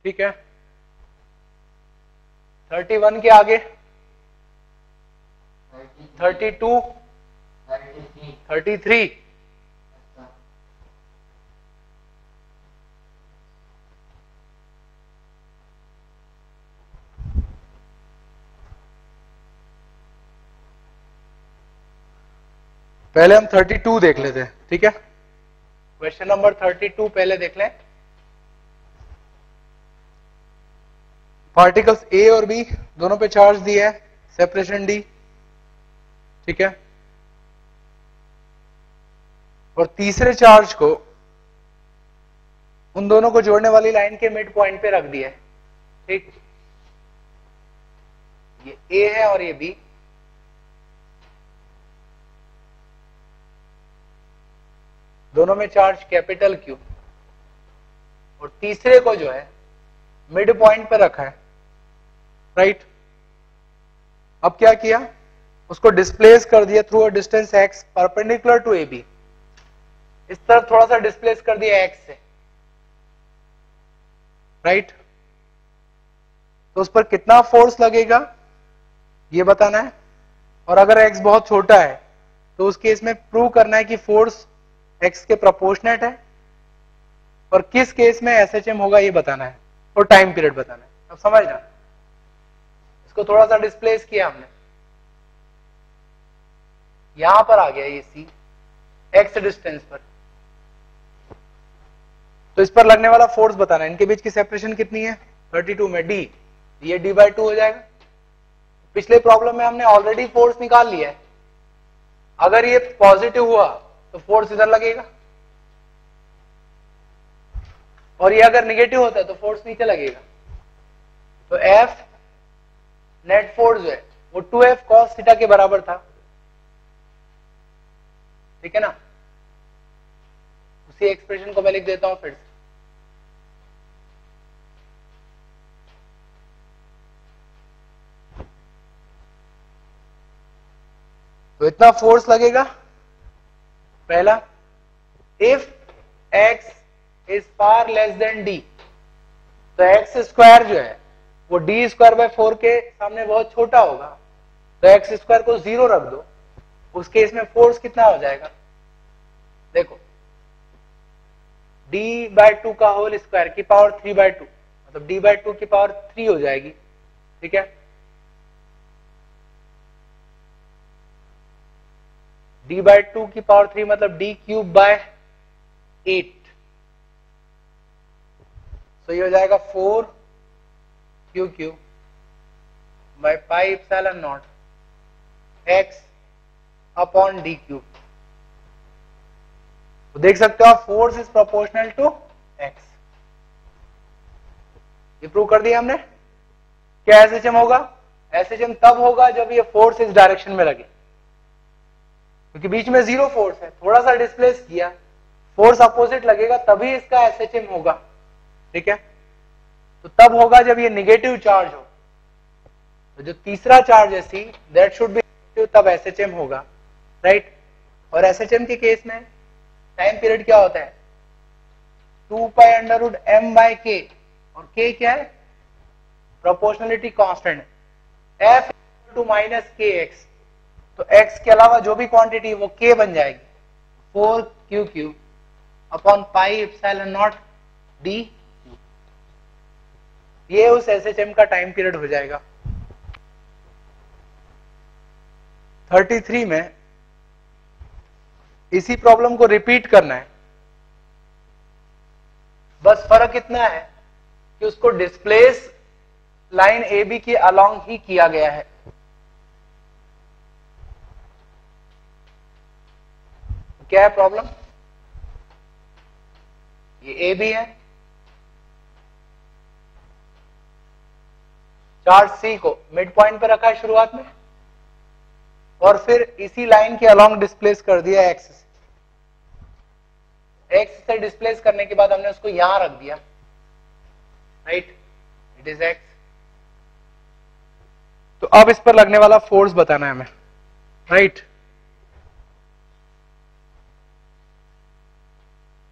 ठीक है, 31 के आगे 32, 33, पहले हम 32 देख लेते हैं। ठीक है, क्वेश्चन नंबर 32 पहले देख लें। पार्टिकल्स ए और बी दोनों पे चार्ज दिया है, सेपरेशन डी। ठीक है, और तीसरे चार्ज को उन दोनों को जोड़ने वाली लाइन के मिड पॉइंट पे रख दिया है। ठीक, ये ए है और ये बी। दोनों में चार्ज कैपिटल क्यू, और तीसरे को जो है मिड पॉइंट पे रखा है। राइट, अब क्या किया, उसको डिस्प्लेस कर दिया through a distance x perpendicular to A B. इस तरफ थोड़ा सा डिस्प्लेस कर दिया एक्स से। राइट, तो उस पर कितना फोर्स लगेगा ये बताना है, और अगर एक्स बहुत छोटा है तो उस केस में प्रूव करना है कि फोर्स एक्स के प्रोपोर्शनेट है, और किस केस में एसएचएम होगा ये बताना है, और टाइम पीरियड बताना है। अब समझना, इसको थोड़ा सा डिस्प्लेस किया हमने, यहां पर आ गया ये सी एक्स डिस्टेंस पर, तो इस पर लगने वाला फोर्स बताना है। इनके बीच की सेपरेशन कितनी है 32 में डी, ये डी/2 हो जाएगा। पिछले प्रॉब्लम में हमने ऑलरेडी फोर्स निकाल लिया है, अगर ये पॉजिटिव हुआ तो फोर्स इधर लगेगा, और ये अगर निगेटिव होता है तो फोर्स नीचे लगेगा। तो एफ नेट फोर्स जो है वो 2F cos थीटा के बराबर था। ठीक है ना, उसी एक्सप्रेशन को मैं लिख देता हूं फिर से। तो इतना फोर्स लगेगा पहला, if x is far less than d, तो x स्क्वायर जो है वो d²/4 के सामने बहुत छोटा होगा, तो x स्क्वायर को 0 रख दो। उस केस में फोर्स कितना हो जाएगा, देखो d/2 का होल स्क्वायर की पावर 3/2, मतलब d/2 की पावर 3 हो जाएगी। ठीक है, d/2 की पावर 3 मतलब d³/8, तो ये हो जाएगा 4qq/πε0 x/d³। तो देख सकते हो आप, force is proportional to x. ये प्रूव कर दिया हमने। क्या एसएचएम होगा, एसएचएम तब होगा जब ये फोर्स इस डायरेक्शन में लगे, क्योंकि बीच में 0 फोर्स है, थोड़ा सा डिस्प्लेस किया, फोर्स अपोजिट लगेगा तभी इसका एसएचएम होगा। ठीक है, तो तब होगा जब ये निगेटिव चार्ज हो, तो जो तीसरा चार्ज है see that should be negative, तब एसएचएम होगा। राइट, और एसएचएम के केस में टाइम पीरियड क्या होता है 2π√m/k, और k क्या है प्रोपोर्शनलिटी कांस्टेंट है, f = -kx, तो x के अलावा जो भी क्वांटिटी वो k बन जाएगी 4qq/πε0d। ये उस एसएचएम का टाइम पीरियड हो जाएगा। 33 में इसी प्रॉब्लम को रिपीट करना है, बस फर्क इतना है कि उसको डिस्प्लेस लाइन ए बी के अलोंग ही किया गया है। क्या है प्रॉब्लम, ये ए बी है, चार्ज सी को मिड पॉइंट पे रखा है शुरुआत में, और फिर इसी लाइन के अलोंग डिस्प्लेस कर दिया एक्स से। एक्स से डिस्प्लेस करने के बाद हमने उसको यहां रख दिया। Right, it is x. तो अब इस पर लगने वाला फोर्स बताना है हमें। राइट,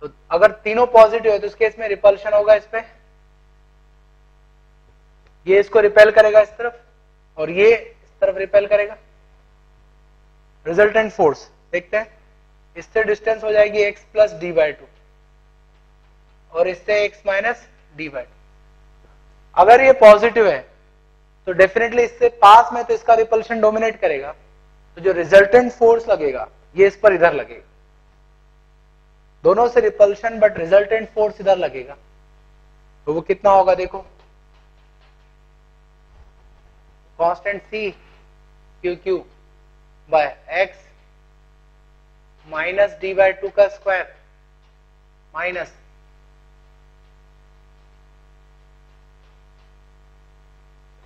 तो अगर तीनों पॉजिटिव है तो इस केस में रिपल्शन होगा इस पे ये इसको रिपेल करेगा इस तरफ और ये इस तरफ रिपेल करेगा। रिजल्टेंट फोर्स देखते हैं, इससे डिस्टेंस हो जाएगी x plus D by to और इससे x minus d by to. अगर ये पॉजिटिव है तो डेफिनेटली इससे पास में तो इसका रिपल्शन डोमिनेट करेगा, तो जो रिजल्टेंट फोर्स लगेगा ये इस पर इधर लगेगा, दोनों से रिपल्शन बट रिजल्टेंट फोर्स इधर लगेगा, तो वो कितना होगा देखो, constant C q q by x minus d by two का square minus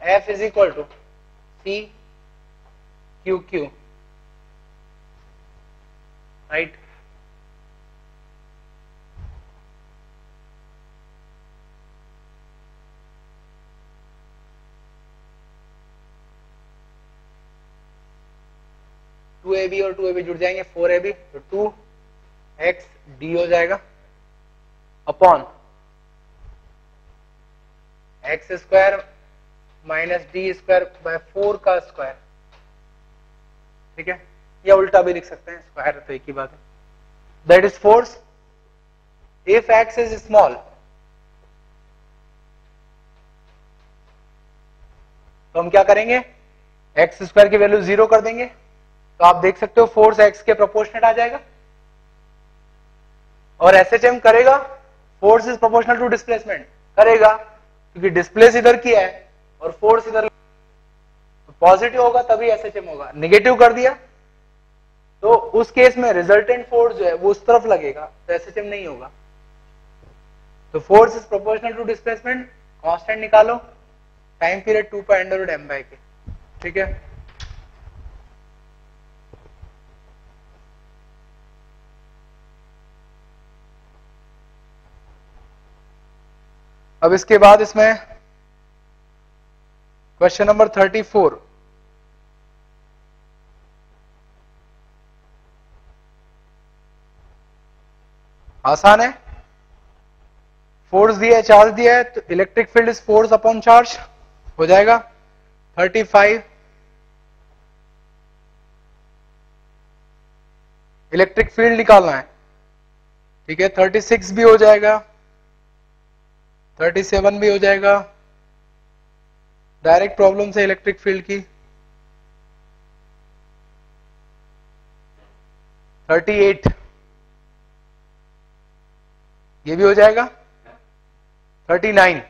F is equal to C q q, right. Two A b और टू ए बी जुड़ जाएंगे, 4ab, तो 2x डी हो जाएगा upon x square minus d square by 4 का square, ठीक है, या उल्टा भी लिख सकते हैं, स्क्वायर तो एक ही बात है। That is force if x is small. तो हम क्या करेंगे, एक्स स्क्वायर की वैल्यू 0 कर देंगे, तो आप देख सकते हो फोर्स एक्स के प्रोपोर्शनल आ जाएगा। और एसएचएम करेगा force is proportional to displacement, करेगा क्योंकि डिस्प्लेस इधर किया है और फोर्स इधर, पॉजिटिव होगा तभी एसएचएम होगा, नेगेटिव कर दिया तो उस केस में रिजल्टेंट फोर्स जो है वो उस तरफ लगेगा, तो एसएचएम नहीं होगा। तो force is proportional to displacement, constant निकालो, time period 2 pi under root m by k, ठीक है। अब इसके बाद इसमें क्वेश्चन नंबर 34, आसान है, फोर्स दिया है, चार्ज दिया है, तो electric field is force upon charge हो जाएगा। 35 इलेक्ट्रिक फील्ड निकालना है, ठीक है, 36 भी हो जाएगा, 37 भी हो जाएगा, डायरेक्ट प्रॉब्लम से इलेक्ट्रिक फील्ड की। 38 ये भी हो जाएगा, 39,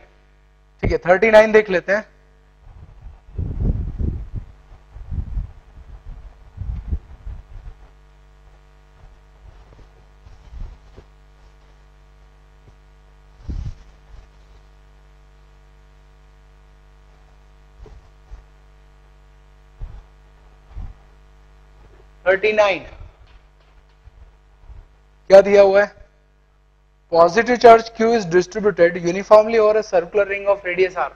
ठीक है, 39 देख लेते हैं। क्या दिया हुआ है, positive charge Q is distributed uniformly over a circular ring of radius R।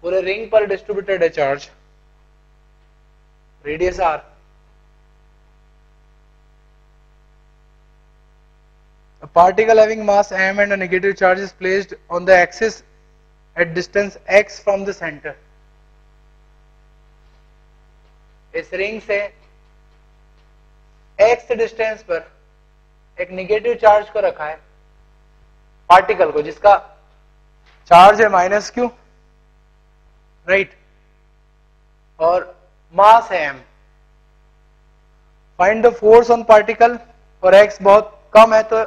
पूरे रिंग पर डिस्ट्रीब्यूटेड है charge, radius R। A particle having mass m and a negative charge is placed on the axis at distance x from the center। इस ring से x distance पर एक negative charge को रखा है, पार्टिकल को जिसका चार्ज है -q, राइट, और मास है m। Find the force on particle, और x बहुत कम है तो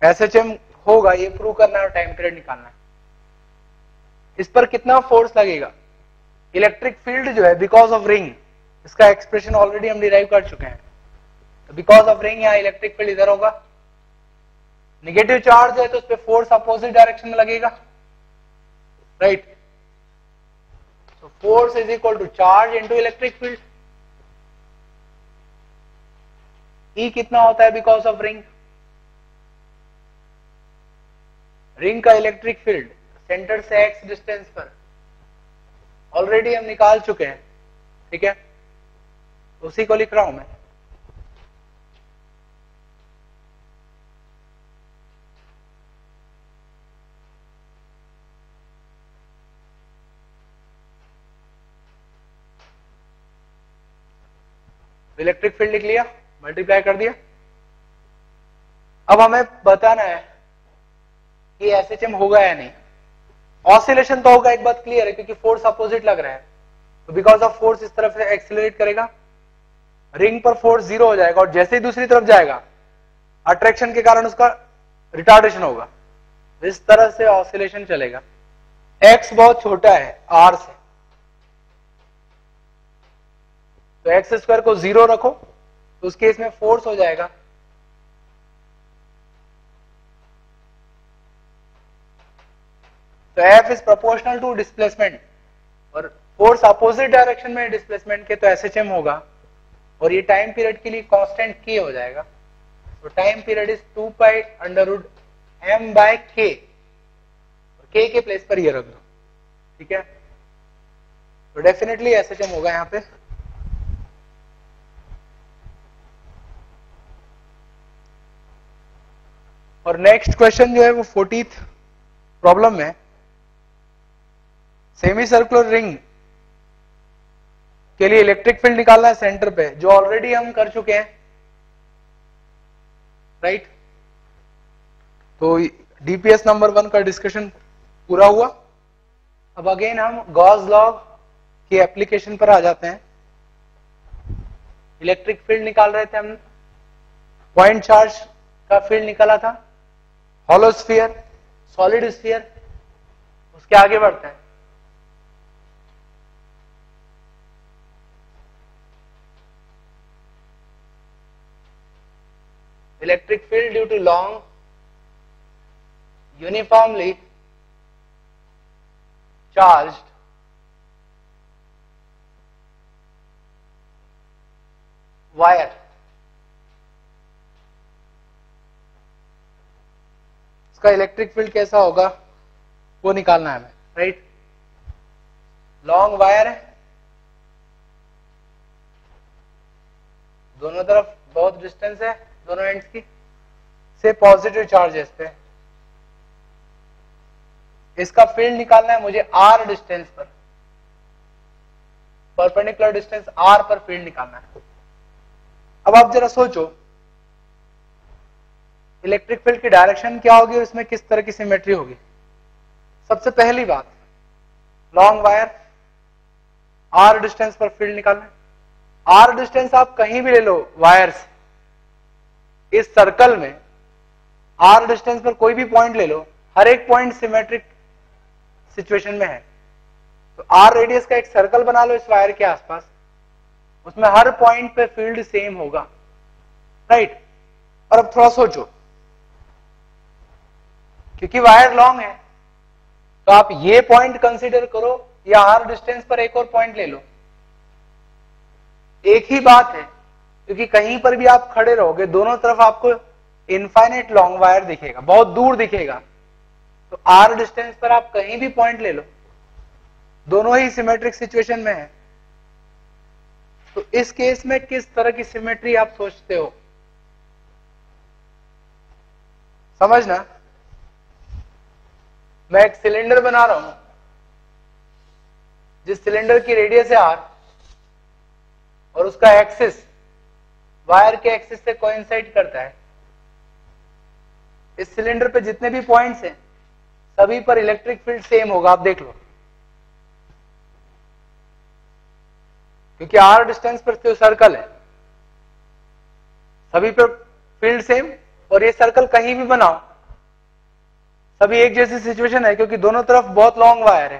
एसएचएम होगा, ये प्रूव करना है और टाइम पीरियड निकालना है। इस पर कितना फोर्स लगेगा, इलेक्ट्रिक फील्ड जो है बिकॉज ऑफ रिंग, इसका एक्सप्रेशन ऑलरेडी हम डिराइव कर चुके हैं, तो बिकॉज ऑफ रिंग यहाँ इलेक्ट्रिक फील्ड इधर होगा, नेगेटिव चार्ज है तो उस पर फोर्स अपोजिट डायरेक्शन में लगेगा, right. So force is equal to charge into electric field. E कितना होता है बिकॉज ऑफ रिंग, रिंग का इलेक्ट्रिक फील्ड सेंटर से x डिस्टेंस पर ऑलरेडी हम निकाल चुके हैं, ठीक है, उसी को लिख रहा हूं मैं। इलेक्ट्रिक फील्ड लिख लिया, मल्टीप्लाई कर दिया। अब हमें बताना है कि एसएचएम होगा या नहीं। ऑसिलेशन तो होगा, एक बात क्लियर है, क्योंकि फोर्स अपोजिट लग रहा है, तो बिकॉज ऑफ फोर्स इस तरफ से एक्सिलरेट करेगा, रिंग पर फोर्स 0 हो जाएगा, और जैसे ही दूसरी तरफ जाएगा अट्रैक्शन के कारण उसका रिटार्डेशन होगा। इस तरह से ऑसिलेशन चलेगा। एक्स बहुत छोटा है आर से, तो एक्स स्क्वायर को 0 रखो, तो उस केस में फोर्स हो जाएगा तो F is proportional to displacement, और फोर्स अपोजिट डायरेक्शन में डिस्प्लेसमेंट के, तो एसएचएम होगा, और ये टाइम पीरियड के लिए कांस्टेंट के हो जाएगा। तो time period is 2 pi under m by k, के प्लेस पर ये रख दो, ठीक है। तो डेफिनेटली एसएचएम होगा यहां पे। और नेक्स्ट क्वेश्चन जो है वो 40th प्रॉब्लम में सेमी सर्कुलर रिंग के लिए इलेक्ट्रिक फील्ड निकालना है सेंटर पे, जो ऑलरेडी हम कर चुके हैं, राइट। तो डीपीएस नंबर 1 का डिस्कशन पूरा हुआ। अब अगेन हम गॉस लॉ की एप्लीकेशन पर आ जाते हैं। इलेक्ट्रिक फील्ड निकाल रहे थे हम, पॉइंट चार्ज का फील्ड निकाला था, हॉलो स्फीयर, सॉलिड स्फीयर, उसके आगे बढ़ते हैं। Electric field due to long uniformly charged wire, इसका इलेक्ट्रिक फील्ड कैसा होगा वो निकालना है हमें, राइट। लॉन्ग वायर है, दोनों तरफ बहुत डिस्टेंस है, दोनों एंड्स की, से पॉजिटिव चार्ज है इस पे। इसका फील्ड निकालना है मुझे r डिस्टेंस पर, परपेंडिकुलर डिस्टेंस r पर फील्ड निकालना है। अब आप जरा सोचो इलेक्ट्रिक फील्ड की डायरेक्शन क्या होगी और इसमें किस तरह की सिमेट्री होगी। सबसे पहली बात, लॉन्ग वायर, r डिस्टेंस पर फील्ड निकालना है। r डिस्टेंस आप कहीं भी ले लो वायर से, इस सर्कल में r डिस्टेंस पर कोई भी पॉइंट ले लो, हर एक पॉइंट सिमेट्रिक सिचुएशन में है। तो r रेडियस का एक सर्कल बना लो इस वायर के आसपास, उसमें हर पॉइंट पे फील्ड सेम होगा, राइट। और अब थोड़ा सोचो, क्योंकि वायर लॉन्ग है तो आप ये पॉइंट कंसीडर करो या r डिस्टेंस पर एक और पॉइंट ले लो, एक ही बात है, क्योंकि कहीं पर भी आप खड़े रहोगे दोनों तरफ आपको इनफाइनाइट लॉन्ग वायर दिखेगा, बहुत दूर दिखेगा। तो r डिस्टेंस पर आप कहीं भी पॉइंट ले लो, दोनों ही सिमेट्रिक सिचुएशन में है। तो इस केस में किस तरह की सिमेट्री आप सोचते हो, समझना। मैं एक सिलेंडर बना रहा हूं, जिस सिलेंडर की रेडियस है r और उसका एक्सिस वायर के एक्सिस से कोइंसाइड करता है। इस सिलेंडर पे जितने भी पॉइंट्स हैं सभी पर इलेक्ट्रिक फील्ड सेम होगा, आप देख लो, क्योंकि r डिस्टेंस पर जो सर्कल है सभी पर फील्ड सेम। और ये सर्कल कहीं भी बनाओ सभी एक जैसी सिचुएशन है, क्योंकि दोनों तरफ बहुत लॉन्ग वायर है,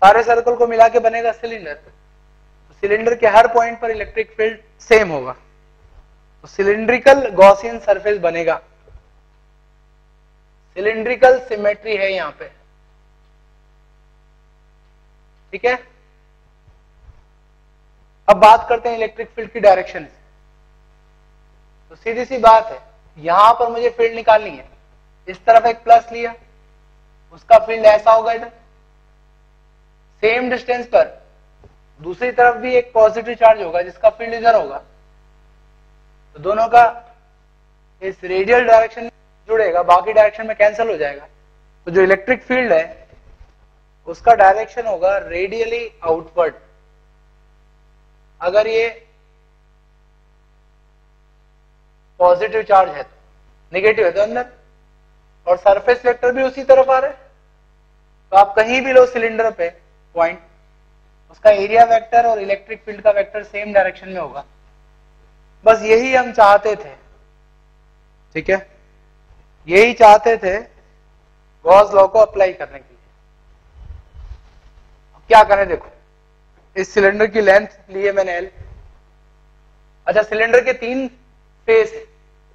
सारे सर्कल को मिला के बनेगा सिलेंडर। तो सिलेंडर के हर पॉइंट पर इलेक्ट्रिक फील्ड सेम होगा, तो सिलिंड्रिकल गॉसियन सरफेस बनेगा। सिलिंड्रिकल सिमेट्री है यहां पे, ठीक है। अब बात करते हैं इलेक्ट्रिक फील्ड की डायरेक्शन से। तो सीधी सी बात है, यहां पर मुझे फील्ड निकालनी है, इस तरफ एक प्लस लिया, उसका फील्ड ऐसा होगा इधर, सेम डिस्टेंस पर दूसरी तरफ भी एक पॉजिटिव चार्ज होगा जिसका फील्ड इधर होगा। तो दोनों का इस रेडियल डायरेक्शन में जुड़ेगा, बाकी डायरेक्शन में कैंसिल हो जाएगा। तो जो इलेक्ट्रिक फील्ड है उसका डायरेक्शन होगा रेडियली आउटवर्ड। अगर ये पॉजिटिव चार्ज है, नेगेटिव है तो अंदर, और सरफेस वेक्टर भी उसी तरफ आ रहा है। तो आप कहीं भी लो सिलेंडर पे पॉइंट, उसका एरिया वेक्टर और इलेक्ट्रिक फील्ड का वेक्टर सेम डायरेक्शन में होगा। बस यही हम चाहते थे, ठीक है, यही चाहते थे गॉस लॉ को अप्लाई करने के लिए। अब क्या करें, देखो इस सिलेंडर की लेंथ लिए मैंने L। अच्छा, सिलेंडर के 3 फेस है,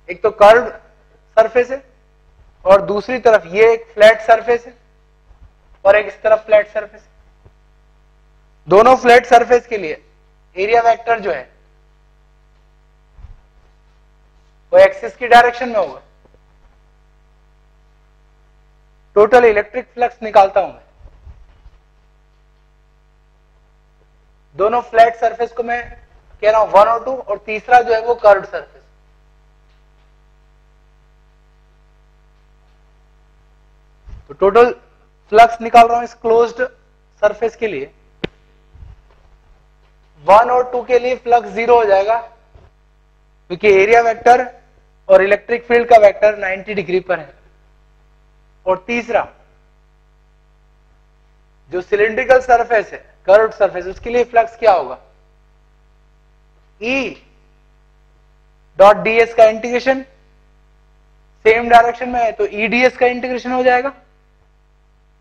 एक तो कर्व सरफेस है और दूसरी तरफ ये एक फ्लैट सरफेस है और एक इस तरफ फ्लैट सरफेस है। दोनों फ्लैट सरफेस के लिए एरिया वेक्टर जो है वो एक्सिस की डायरेक्शन में होगा। टोटल इलेक्ट्रिक फ्लक्स निकालता हूं मैं, दोनों फ्लैट सरफेस को मैं कह रहा हूं 1 और 2, और तीसरा जो है वो कर्व्ड सरफेस। तो टोटल फ्लक्स निकाल रहा हूं इस क्लोज्ड सरफेस के लिए। 1 और 2 के लिए फ्लक्स 0 हो जाएगा क्योंकि एरिया वेक्टर और इलेक्ट्रिक फील्ड का वेक्टर 90 डिग्री पर है। और तीसरा जो सिलिंड्रिकल सरफेस है, कर्व्ड सरफेस, उसके लिए फ्लक्स क्या होगा, E डॉट ds का इंटीग्रेशन, सेम डायरेक्शन में है तो E ds का इंटीग्रेशन हो जाएगा,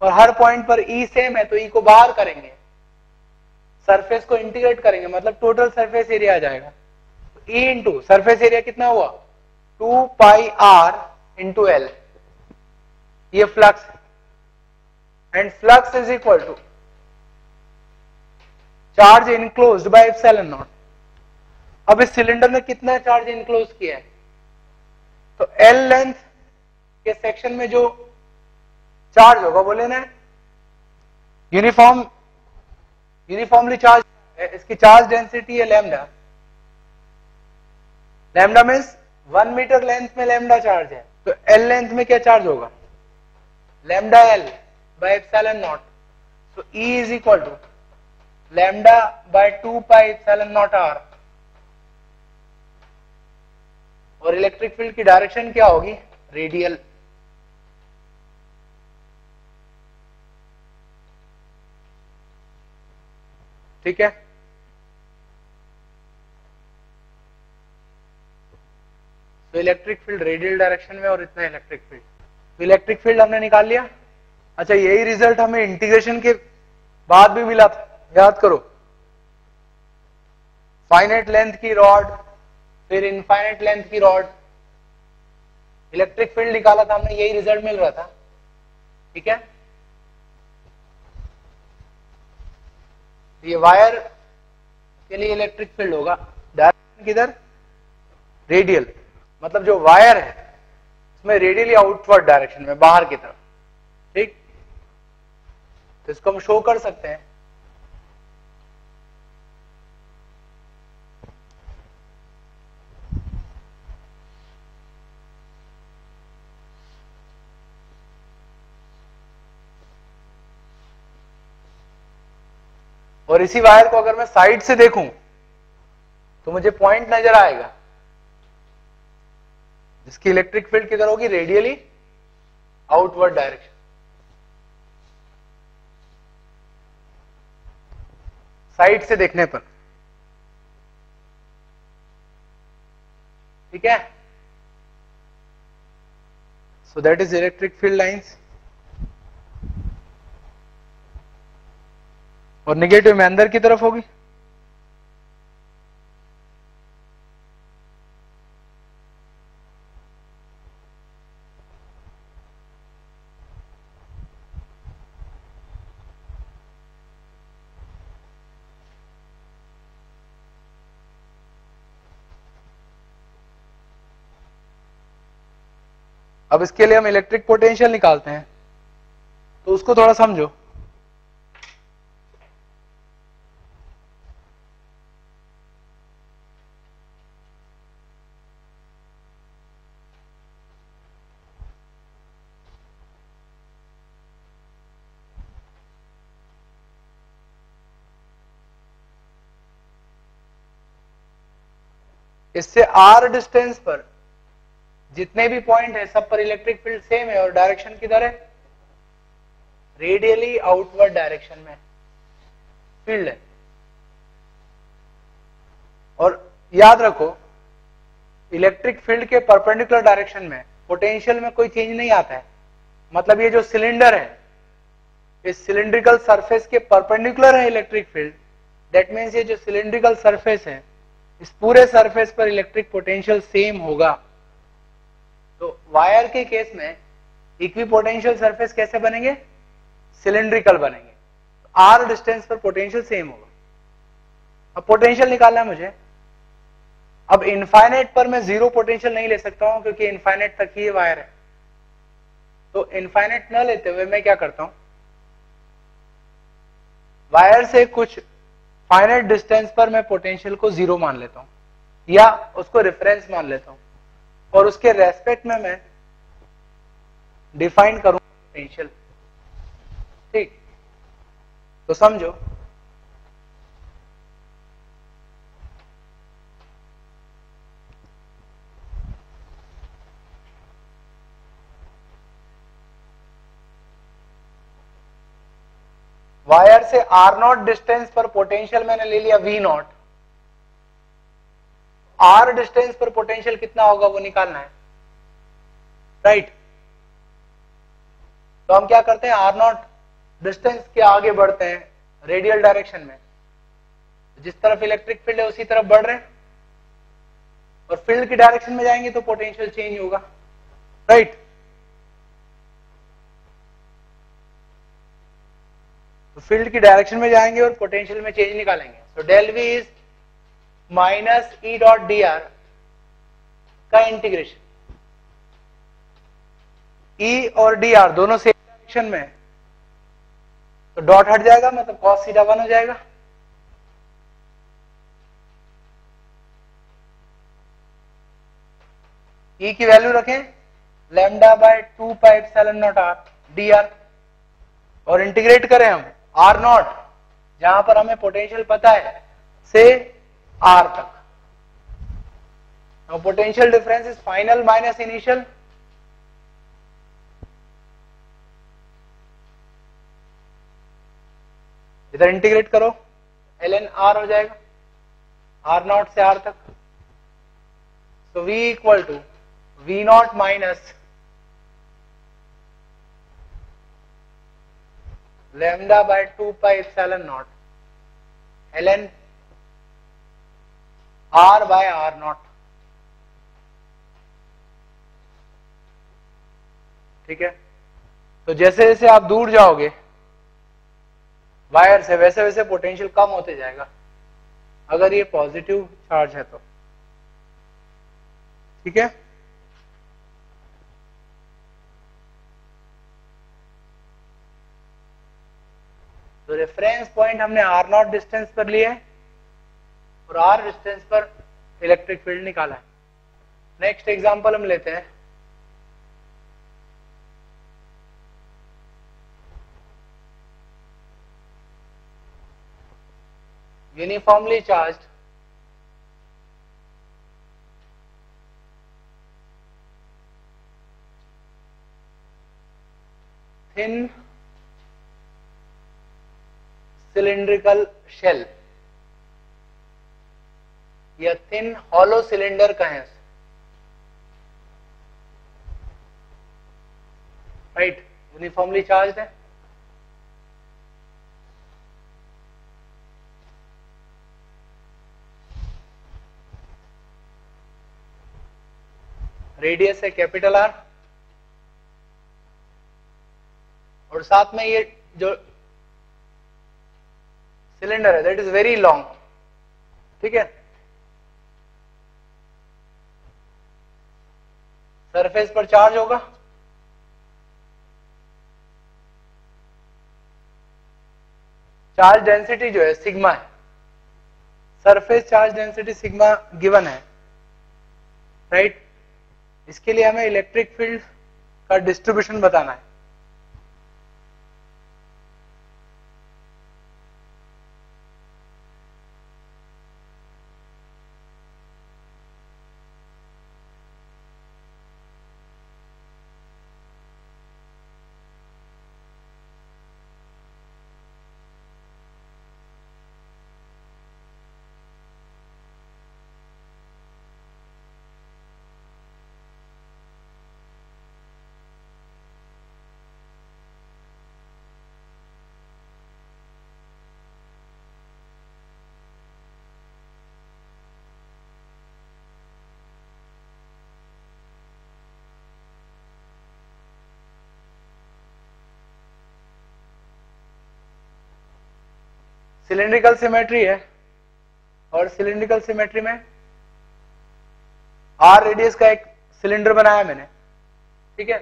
और हर पॉइंट पर E सेम है तो E को बाहर करेंगे, सरफेस को इंटीग्रेट करेंगे, मतलब टोटल सरफेस एरिया आ जाएगा। E इंटू सरफेस एरिया कितना हुआ, 2 पाई r इंटू L, ये फ्लक्स है। And flux is equal to charge enclosed by epsilon nought. अब इस सिलेंडर ने कितना चार्ज इनक्लोज किया है, तो L लेंथ के सेक्शन में जो चार्ज होगा वो लेना है। यूनिफॉर्मली चार्ज है, इसकी चार्ज डेंसिटी है lambda. Lambda means 1 metre length में लैम्डा चार्ज है, तो L लेंथ में क्या चार्ज होगा, lambda L by epsilon nought. So E is equal to lambda by 2 pi epsilon nought r। और इलेक्ट्रिक फील्ड की डायरेक्शन क्या होगी, रेडियल। ठीक है, तो इलेक्ट्रिक फील्ड रेडियल डायरेक्शन में और इतना इलेक्ट्रिक फील्ड, तो इलेक्ट्रिक फील्ड हमने निकाल लिया। अच्छा, यही रिजल्ट हमें इंटीग्रेशन के बाद भी मिला था, याद करो। फाइनाइट लेंथ की रॉड, फिर इनफाइनाइट लेंथ की रॉड, इलेक्ट्रिक फील्ड निकाला था हमने, यही रिजल्ट मिल रहा था। ठीक है, ये वायर के लिए इलेक्ट्रिक फील्ड होगा, डायरेक्शन किधर, रेडियल, मतलब जो वायर है उसमें रेडियली आउटवर्ड डायरेक्शन में, बाहर की तरफ। ठीक, तो इसको हम शो कर सकते हैं। और इसी वायर को अगर मैं साइड से देखूं तो मुझे पॉइंट नजर आएगा जिसकी इलेक्ट्रिक फील्ड किधर होगी, रेडियली आउटवर्ड डायरेक्शन। साइड से देखने पर, ठीक है। So that is electric field lines. और नेगेटिव में अंदर की तरफ होगी। अब इसके लिए हम इलेक्ट्रिक पोटेंशियल निकालते हैं, तो उसको थोड़ा समझो। इससे r डिस्टेंस पर जितने भी पॉइंट है सब पर इलेक्ट्रिक फील्ड सेम है और डायरेक्शन किधर है, रेडियली आउटवर्ड डायरेक्शन में फील्ड है। और याद रखो इलेक्ट्रिक फील्ड के परपेंडिकुलर डायरेक्शन में पोटेंशियल में कोई चेंज नहीं आता है। मतलब ये जो सिलेंडर है इस सिलिंड्रिकल सरफेस के परपेंडिकुलर है इलेक्ट्रिक फील्ड, दैट मीन्स ये जो सिलिंड्रिकल सरफेस है इस पूरे सरफेस पर इलेक्ट्रिक पोटेंशियल सेम होगा। तो वायर के केस में इक्विपोटेंशियल सरफेस कैसे बनेंगे, सिलिंड्रिकल बनेंगे, आर डिस्टेंस पर पोटेंशियल सेम होगा। अब पोटेंशियल निकालना है मुझे। अब इनफाइनाइट पर मैं जीरो पोटेंशियल नहीं ले सकता हूं क्योंकि इनफाइनाइट तक ही वायर है। तो इनफाइनाइट न लेते हुए मैं क्या करता हूं, वायर से कुछ फाइनाइट डिस्टेंस पर मैं पोटेंशियल को जीरो मान लेता हूं या उसको रेफरेंस मान लेता हूं और उसके रेस्पेक्ट में मैं डिफाइन करूं पोटेंशियल। ठीक, तो समझो वायर से आर नॉट डिस्टेंस पर पोटेंशियल मैंने ले लिया वी नॉट। आर डिस्टेंस पर पोटेंशियल कितना होगा वो निकालना है, राइट। तो हम क्या करते हैं, आर नॉट डिस्टेंस के आगे बढ़ते हैं रेडियल डायरेक्शन में, जिस तरफ इलेक्ट्रिक फील्ड है उसी तरफ बढ़ रहे हैं और फील्ड की डायरेक्शन में जाएंगे तो पोटेंशियल चेंज होगा, राइट। तो फील्ड की डायरेक्शन में जाएंगे और पोटेंशियल में चेंज निकालेंगे। तो del V is minus E dot d r का इंटीग्रेशन, ई और डी आर दोनों सेम डायरेक्शन में, तो डॉट हट जाएगा मतलब कॉस थीटा 1 हो जाएगा। ई की वैल्यू रखें lambda by 2 pi epsilon nought R D R और इंटीग्रेट करें हम आर नॉट जहां पर हमें पोटेंशियल पता है से आर तक। Potential difference is final minus initial, इधर इंटीग्रेट करो ln r हो जाएगा आर नॉट से आर तक। तो v equal to V nought minus lambda by 2 pi epsilon nought ln r by r nought. ठीक है, तो जैसे जैसे आप दूर जाओगे वायर से वैसे वैसे पोटेंशियल कम होते जाएगा अगर ये पॉजिटिव चार्ज है तो। ठीक है, तो रेफरेंस पॉइंट हमने आर नॉट डिस्टेंस पर लिया है और आर डिस्टेंस पर इलेक्ट्रिक फील्ड निकाला है। नेक्स्ट एग्जांपल हम लेते हैं, uniformly charged thin cylindrical shell या थिन हॉलो सिलेंडर कहें, राइट, यूनिफॉर्मली चार्ज है। रेडियस है कैपिटल आर और साथ में ये जो सिलेंडर है दैट इज वेरी लॉन्ग। ठीक है, सरफेस पर चार्ज होगा, चार्ज डेंसिटी जो है सिग्मा है, surface charge density sigma given है, राइट। इसके लिए हमें इलेक्ट्रिक फील्ड का डिस्ट्रीब्यूशन बताना है। सिलिंड्रिकल सिमेट्री है और सिलिंड्रिकल सिमेट्री में आर रेडियस का एक सिलेंडर बनाया मैंने, ठीक है।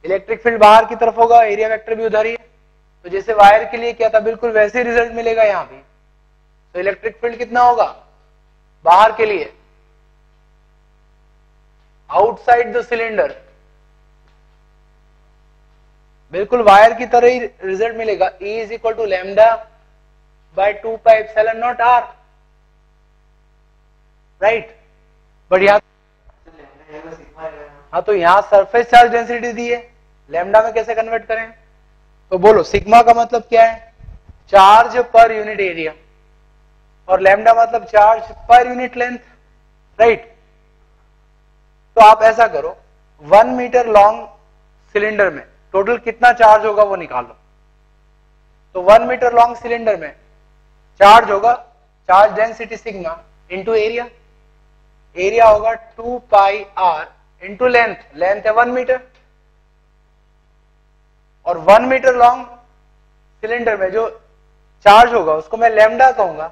इलेक्ट्रिक फील्ड बाहर की तरफ होगा, एरिया वेक्टर भी उधर ही है, तो जैसे वायर के लिए क्या था बिल्कुल वैसे ही रिजल्ट मिलेगा यहां भी। तो इलेक्ट्रिक फील्ड कितना होगा बाहर के लिए, आउटसाइड द सिलेंडर, बिल्कुल वायर की तरह ही रिजल्ट मिलेगा। E is equal to lambda by 2 pi epsilon nought r, right. बढ़िया। हाँ तो यहाँ सरफेस चार्ज डेंसिटी दी है, लैम्डा में कैसे कन्वर्ट करें? तो बोलो सिग्मा का मतलब क्या है? चार्ज पर यूनिट एरिया, और लैम्डा मतलब charge per unit length, right. तो आप ऐसा करो, 1 मीटर लॉन्ग सिलेंडर में टोटल कितना चार्ज होगा वो निकालो। तो 1 मीटर लॉन्ग सिलेंडर में चार्ज होगा, charge density sigma into area, area होगा 2 pi r into length, length है 1 मीटर, और 1 मीटर लॉन्ग सिलेंडर में जो चार्ज होगा उसको मैं लैम्डा कहूंगा,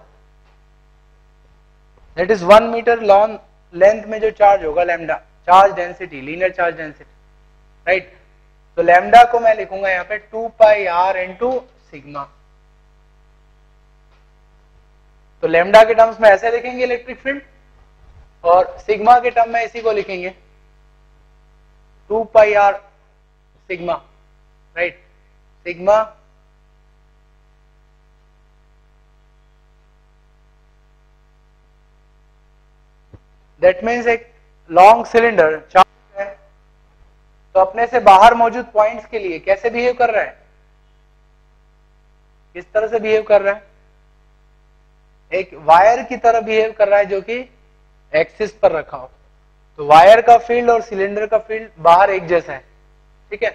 that is 1 metre long length में जो चार्ज होगा lambda, charge density, linear charge density, right. तो लैम्डा को मैं लिखूंगा यहां पे 2 पाई आर इंटू सिग्मा। तो लैम्डा के टर्म्स में ऐसे लिखेंगे इलेक्ट्रिक फील्ड, और सिग्मा के टर्म में इसी को लिखेंगे 2 pi r sigma, right. Sigma that means एक लॉन्ग सिलेंडर चार्ज है, तो अपने से बाहर मौजूद पॉइंट्स के लिए कैसे बिहेव कर रहा है, किस तरह से बिहेव कर रहा है? एक वायर की तरह बिहेव कर रहा है जो कि एक्सिस पर रखा हो। तो वायर का फील्ड और सिलेंडर का फील्ड बाहर एक जैसा है, ठीक है।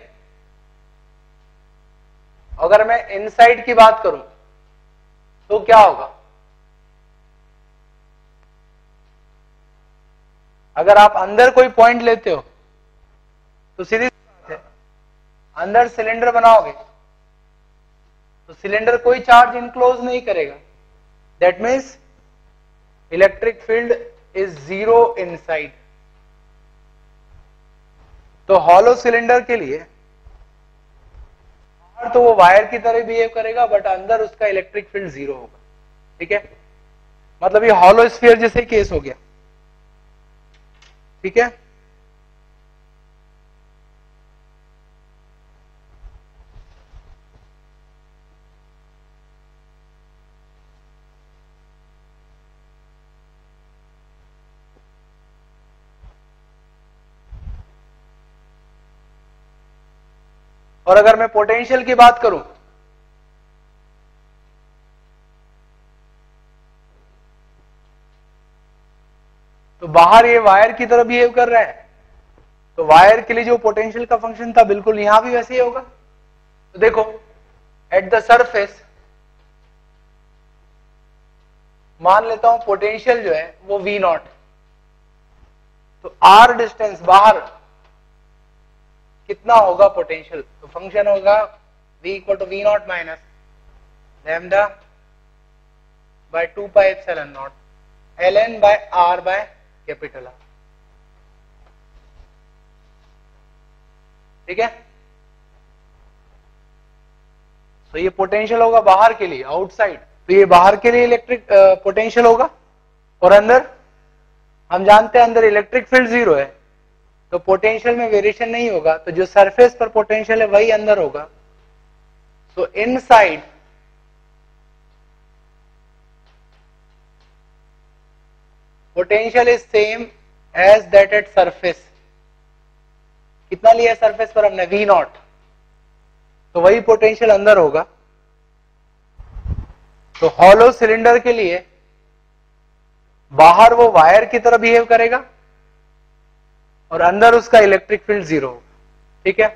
अगर मैं इनसाइड की बात करूं तो क्या होगा? अगर आप अंदर कोई पॉइंट लेते हो तो सीधी बात है, अंदर सिलेंडर बनाओगे तो सिलेंडर कोई चार्ज इनक्लोज नहीं करेगा, that means electric field is 0 inside. तो हॉलो सिलेंडर के लिए तो वो वायर की तरह बिहेव करेगा, बट अंदर उसका इलेक्ट्रिक फील्ड 0 होगा, ठीक है। मतलब ये हॉलो स्फीयर जैसे केस हो गया, ठीक है। और अगर मैं पोटेंशियल की बात करूं तो बाहर ये वायर की तरह बिहेव कर रहा है, तो वायर के लिए जो पोटेंशियल का फंक्शन था बिल्कुल यहां भी वैसे ही होगा। तो देखो एट द सरफेस मान लेता हूं पोटेंशियल जो है वो V0, तो R डिस्टेंस बाहर कितना होगा पोटेंशियल? तो फंक्शन होगा V equal to V0 minus lambda by 2 pi epsilon nought ln by R by capital R, ठीक है। तो ये पोटेंशियल होगा बाहर के लिए, आउटसाइड, तो ये बाहर के लिए इलेक्ट्रिक पोटेंशियल होगा, और अंदर हम जानते हैं अंदर इलेक्ट्रिक फील्ड 0 है, तो पोटेंशियल में वेरिएशन नहीं होगा, तो जो सरफेस पर पोटेंशियल है वही अंदर होगा। So inside potential is same as that at surface. कितना लिया सरफेस पर हमने? V0, तो वही पोटेंशियल अंदर होगा। तो हॉलो सिलेंडर के लिए बाहर वो वायर की तरह बिहेव करेगा और अंदर उसका इलेक्ट्रिक फील्ड 0 होगा, ठीक है।